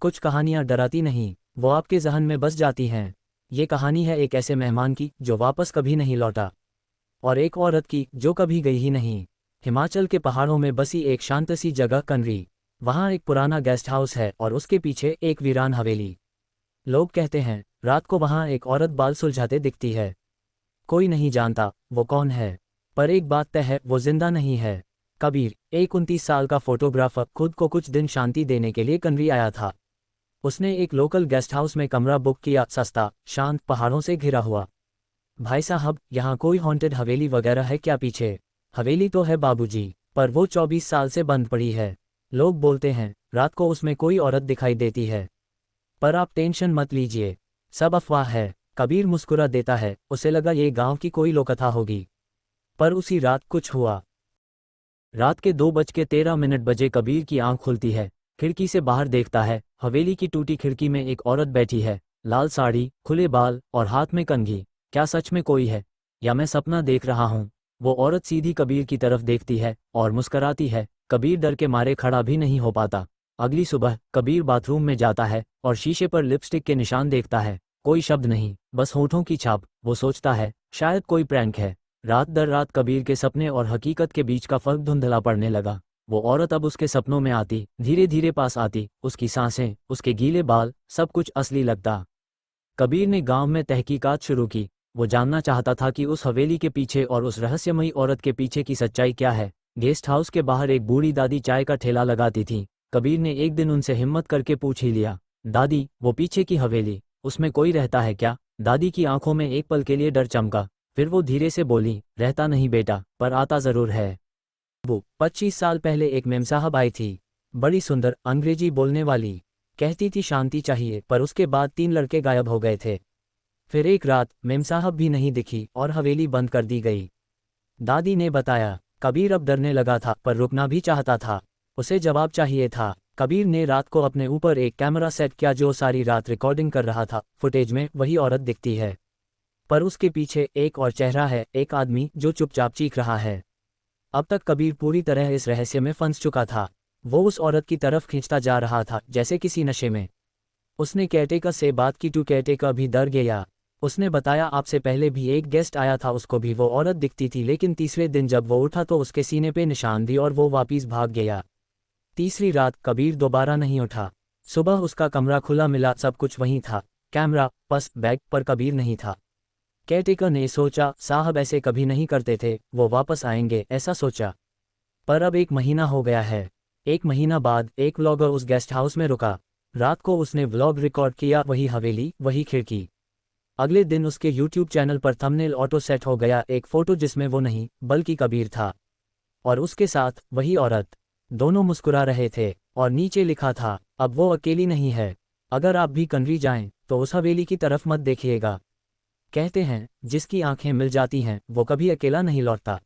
कुछ कहानियां डराती नहीं, वो आपके जहन में बस जाती हैं। ये कहानी है एक ऐसे मेहमान की जो वापस कभी नहीं लौटा, और एक औरत की जो कभी गई ही नहीं। हिमाचल के पहाड़ों में बसी एक शांत सी जगह कनरी। वहाँ एक पुराना गेस्ट हाउस है और उसके पीछे एक वीरान हवेली। लोग कहते हैं रात को वहाँ एक औरत बाल सुलझाते दिखती है। कोई नहीं जानता वो कौन है, पर एक बात तय है, वो जिंदा नहीं है। कबीर, एक 29 साल का फोटोग्राफर, खुद को कुछ दिन शांति देने के लिए कनरी आया था। उसने एक लोकल गेस्ट हाउस में कमरा बुक किया, सस्ता, शांत, पहाड़ों से घिरा हुआ। भाई साहब, यहाँ कोई हॉन्टेड हवेली वगैरह है क्या पीछे? हवेली तो है बाबूजी, पर वो 24 साल से बंद पड़ी है। लोग बोलते हैं रात को उसमें कोई औरत दिखाई देती है, पर आप टेंशन मत लीजिए, सब अफवाह है। कबीर मुस्कुरा देता है, उसे लगा ये गांव की कोई लोककथा होगी। पर उसी रात कुछ हुआ। रात के 2:13 बजे कबीर की आंख खुलती है। खिड़की से बाहर देखता है, हवेली की टूटी खिड़की में एक औरत बैठी है, लाल साड़ी, खुले बाल और हाथ में कंघी। क्या सच में कोई है, या मैं सपना देख रहा हूँ? वो औरत सीधी कबीर की तरफ देखती है और मुस्कराती है। कबीर डर के मारे खड़ा भी नहीं हो पाता। अगली सुबह कबीर बाथरूम में जाता है और शीशे पर लिपस्टिक के निशान देखता है। कोई शब्द नहीं, बस होठों की छाप। वो सोचता है शायद कोई प्रैंक है। रात दर रात कबीर के सपने और हकीकत के बीच का फर्क धुंधला पड़ने लगा। वो औरत अब उसके सपनों में आती, धीरे धीरे पास आती, उसकी सांसें, उसके गीले बाल, सब कुछ असली लगता। कबीर ने गांव में तहकीकात शुरू की। वो जानना चाहता था कि उस हवेली के पीछे और उस रहस्यमयी औरत के पीछे की सच्चाई क्या है। गेस्ट हाउस के बाहर एक बूढ़ी दादी चाय का ठेला लगाती थी। कबीर ने एक दिन उनसे हिम्मत करके पूछ ही लिया, दादी, वो पीछे की हवेली, उसमें कोई रहता है क्या? दादी की आंखों में एक पल के लिए डर चमका, फिर वो धीरे से बोली, रहता नहीं बेटा, पर आता जरूर है। वो 25 साल पहले एक मेमसाहब आई थी, बड़ी सुंदर, अंग्रेजी बोलने वाली। कहती थी शांति चाहिए, पर उसके बाद 3 लड़के गायब हो गए थे। फिर एक रात मेमसाहब भी नहीं दिखी और हवेली बंद कर दी गई। दादी ने बताया। कबीर अब डरने लगा था, पर रुकना भी चाहता था। उसे जवाब चाहिए था। कबीर ने रात को अपने ऊपर एक कैमरा सेट किया जो सारी रात रिकॉर्डिंग कर रहा था। फुटेज में वही औरत दिखती है, पर उसके पीछे एक और चेहरा है, एक आदमी जो चुपचाप चीख रहा है। अब तक कबीर पूरी तरह इस रहस्य में फंस चुका था। वो उस औरत की तरफ खींचता जा रहा था जैसे किसी नशे में। उसने केयरटेकर से बात की, टू केयरटेकर भी डर गया। उसने बताया आपसे पहले भी एक गेस्ट आया था, उसको भी वो औरत दिखती थी, लेकिन तीसरे दिन जब वो उठा तो उसके सीने पे निशान थी और वो वापिस भाग गया। तीसरी रात कबीर दोबारा नहीं उठा। सुबह उसका कमरा खुला मिला, सब कुछ वहीं था, कैमरा, पर्स, बैग, पर कबीर नहीं था। केयरटेकर ने सोचा साहब ऐसे कभी नहीं करते थे, वो वापस आएंगे, ऐसा सोचा। पर अब 1 महीना हो गया है। 1 महीना बाद एक व्लॉगर उस गेस्ट हाउस में रुका। रात को उसने व्लॉग रिकॉर्ड किया, वही हवेली, वही खिड़की। अगले दिन उसके यूट्यूब चैनल पर थंबनेल ऑटो सेट हो गया, एक फोटो जिसमें वो नहीं बल्कि कबीर था, और उसके साथ वही औरत। दोनों मुस्कुरा रहे थे और नीचे लिखा था, अब वो अकेली नहीं है। अगर आप भी कनरी जाएं तो उस हवेली की तरफ मत देखिएगा। कहते हैं जिसकी आंखें मिल जाती हैं वो कभी अकेला नहीं लौटता।